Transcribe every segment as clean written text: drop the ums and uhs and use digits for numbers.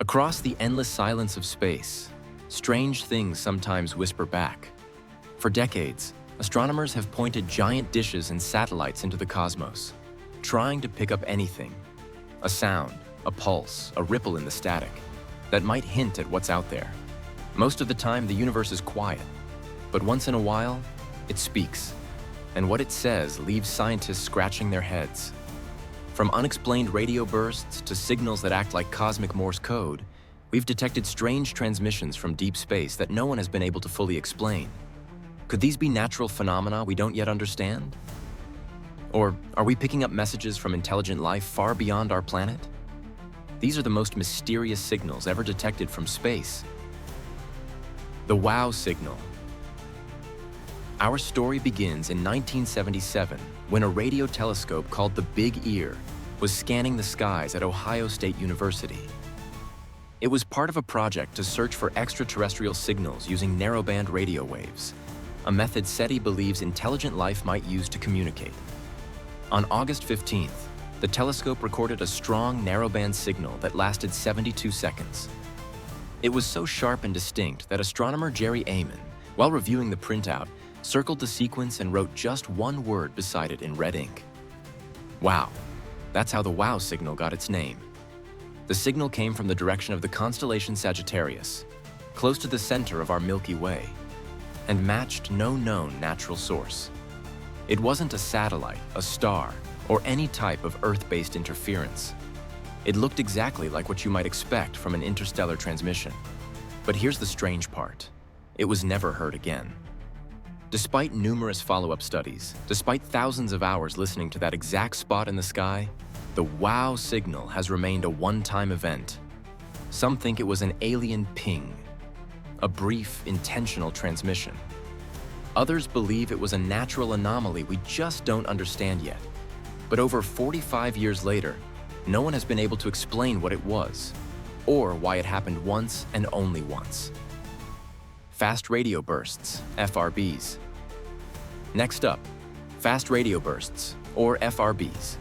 Across the endless silence of space, strange things sometimes whisper back. For decades, astronomers have pointed giant dishes and satellites into the cosmos, trying to pick up anything, a sound, a pulse, a ripple in the static, that might hint at what's out there. Most of the time, the universe is quiet, but once in a while, it speaks, and what it says leaves scientists scratching their heads. From unexplained radio bursts to signals that act like cosmic Morse code, we've detected strange transmissions from deep space that no one has been able to fully explain. Could these be natural phenomena we don't yet understand? Or are we picking up messages from intelligent life far beyond our planet? These are the most mysterious signals ever detected from space. The WOW signal. Our story begins in 1977 when a radio telescope called the Big Ear was scanning the skies at Ohio State University. It was part of a project to search for extraterrestrial signals using narrowband radio waves, a method SETI believes intelligent life might use to communicate. On August 15th, the telescope recorded a strong narrowband signal that lasted 72 seconds. It was so sharp and distinct that astronomer Jerry Amon, while reviewing the printout, circled the sequence and wrote just one word beside it in red ink. Wow. That's how the WOW signal got its name. The signal came from the direction of the constellation Sagittarius, close to the center of our Milky Way, and matched no known natural source. It wasn't a satellite, a star, or any type of Earth-based interference. It looked exactly like what you might expect from an interstellar transmission. But here's the strange part. It was never heard again. Despite numerous follow-up studies, despite thousands of hours listening to that exact spot in the sky, the WOW signal has remained a one-time event. Some think it was an alien ping, a brief, intentional transmission. Others believe it was a natural anomaly we just don't understand yet. But over 45 years later, no one has been able to explain what it was, or why it happened once and only once. Fast radio bursts, FRBs. Next up, fast radio bursts, or FRBs.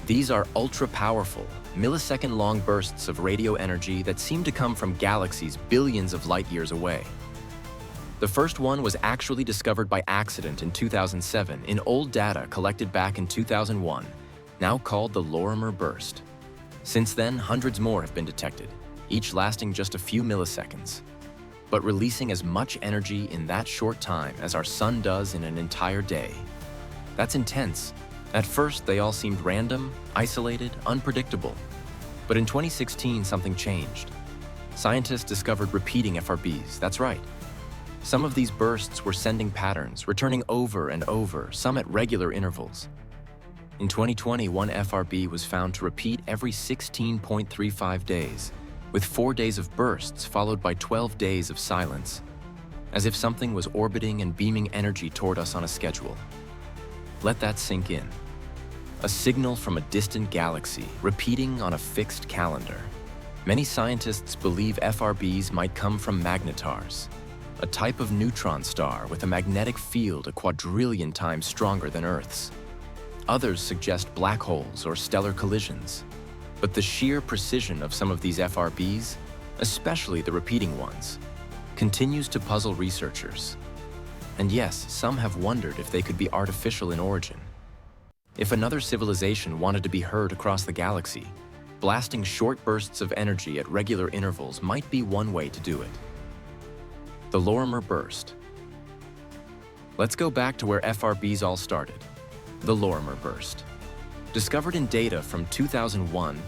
These are ultra-powerful, millisecond-long bursts of radio energy that seem to come from galaxies billions of light-years away. The first one was actually discovered by accident in 2007 in old data collected back in 2001, now called the Lorimer burst. Since then, hundreds more have been detected, each lasting just a few milliseconds, but releasing as much energy in that short time as our sun does in an entire day. That's intense. At first, they all seemed random, isolated, unpredictable. But in 2016, something changed. Scientists discovered repeating FRBs, that's right. Some of these bursts were sending patterns, returning over and over, some at regular intervals. In 2020, one FRB was found to repeat every 16.35 days, with 4 days of bursts followed by 12 days of silence, as if something was orbiting and beaming energy toward us on a schedule. Let that sink in. A signal from a distant galaxy, repeating on a fixed calendar. Many scientists believe FRBs might come from magnetars, a type of neutron star with a magnetic field a quadrillion times stronger than Earth's. Others suggest black holes or stellar collisions. But the sheer precision of some of these FRBs, especially the repeating ones, continues to puzzle researchers. And yes, some have wondered if they could be artificial in origin. If another civilization wanted to be heard across the galaxy, blasting short bursts of energy at regular intervals might be one way to do it. The Lorimer burst. Let's go back to where FRBs all started. The Lorimer burst. Discovered in data from 2001,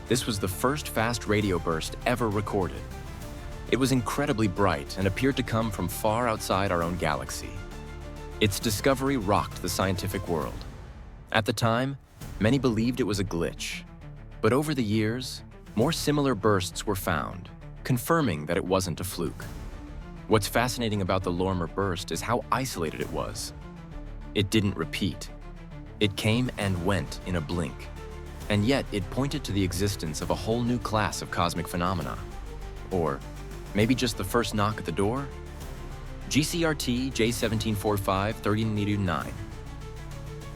this was the first fast radio burst ever recorded. It was incredibly bright and appeared to come from far outside our own galaxy. Its discovery rocked the scientific world. At the time, many believed it was a glitch. But over the years, more similar bursts were found, confirming that it wasn't a fluke. What's fascinating about the Lorimer burst is how isolated it was. It didn't repeat. It came and went in a blink. And yet, it pointed to the existence of a whole new class of cosmic phenomena. Or maybe just the first knock at the door? GCRT J1745-3029.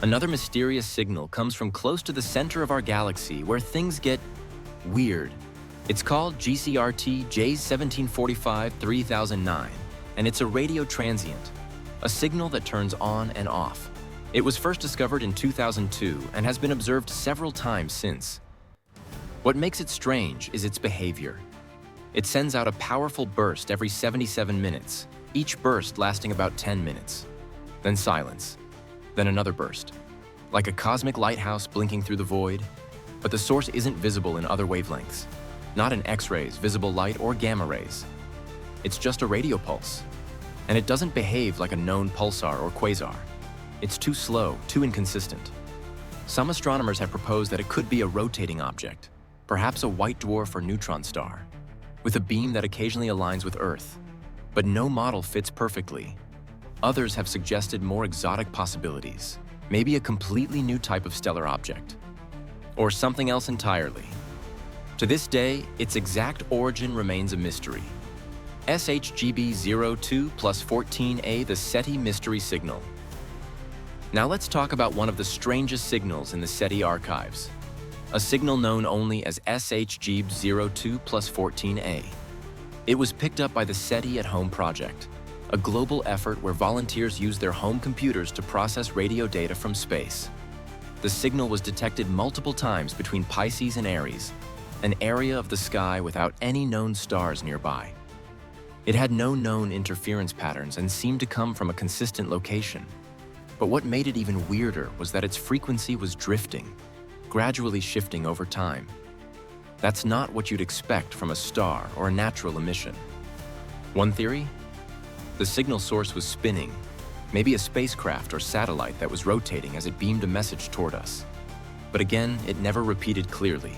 Another mysterious signal comes from close to the center of our galaxy where things get weird. It's called GCRT J1745-3009, and it's a radio transient, a signal that turns on and off. It was first discovered in 2002 and has been observed several times since. What makes it strange is its behavior. It sends out a powerful burst every 77 minutes, each burst lasting about 10 minutes. Then silence, then another burst, like a cosmic lighthouse blinking through the void, but the source isn't visible in other wavelengths, not in X-rays, visible light, or gamma rays. It's just a radio pulse, and it doesn't behave like a known pulsar or quasar. It's too slow, too inconsistent. Some astronomers have proposed that it could be a rotating object, perhaps a white dwarf or neutron star, with a beam that occasionally aligns with Earth. But no model fits perfectly. Others have suggested more exotic possibilities, maybe a completely new type of stellar object, or something else entirely. To this day, its exact origin remains a mystery. SHGB02+14a, the SETI mystery signal. Now let's talk about one of the strangest signals in the SETI archives, a signal known only as SHGB02+14a. It was picked up by the SETI at Home project, a global effort where volunteers use their home computers to process radio data from space. The signal was detected multiple times between Pisces and Aries, an area of the sky without any known stars nearby. It had no known interference patterns and seemed to come from a consistent location. But what made it even weirder was that its frequency was drifting, gradually shifting over time. That's not what you'd expect from a star or a natural emission. One theory? The signal source was spinning, maybe a spacecraft or satellite that was rotating as it beamed a message toward us. But again, it never repeated clearly.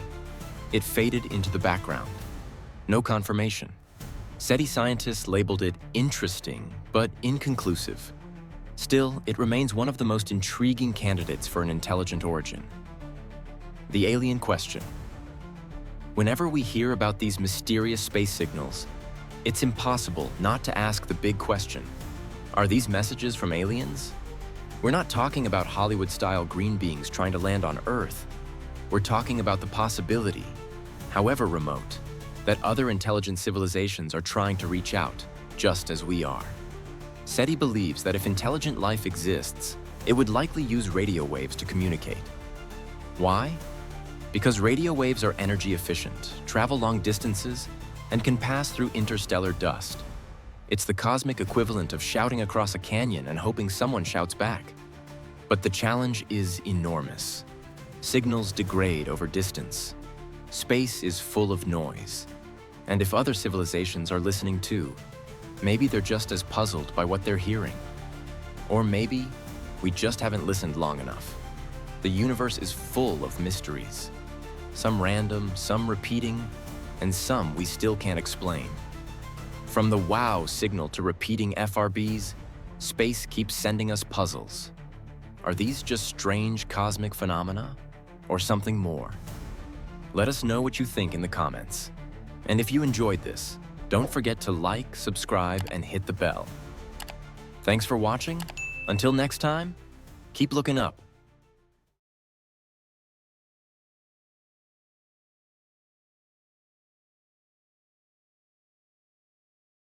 It faded into the background. No confirmation. SETI scientists labeled it interesting, but inconclusive. Still, it remains one of the most intriguing candidates for an intelligent origin. The alien question. Whenever we hear about these mysterious space signals, it's impossible not to ask the big question. Are these messages from aliens? We're not talking about Hollywood-style green beings trying to land on Earth. We're talking about the possibility, however remote, that other intelligent civilizations are trying to reach out, just as we are. SETI believes that if intelligent life exists, it would likely use radio waves to communicate. Why? Because radio waves are energy efficient, travel long distances, and can pass through interstellar dust. It's the cosmic equivalent of shouting across a canyon and hoping someone shouts back. But the challenge is enormous. Signals degrade over distance. Space is full of noise. And if other civilizations are listening too, maybe they're just as puzzled by what they're hearing. Or maybe we just haven't listened long enough. The universe is full of mysteries. Some random, some repeating, and some we still can't explain. From the wow signal to repeating FRBs, space keeps sending us puzzles. Are these just strange cosmic phenomena, or something more? Let us know what you think in the comments. And if you enjoyed this, don't forget to like, subscribe, and hit the bell. Thanks for watching. Until next time, keep looking up.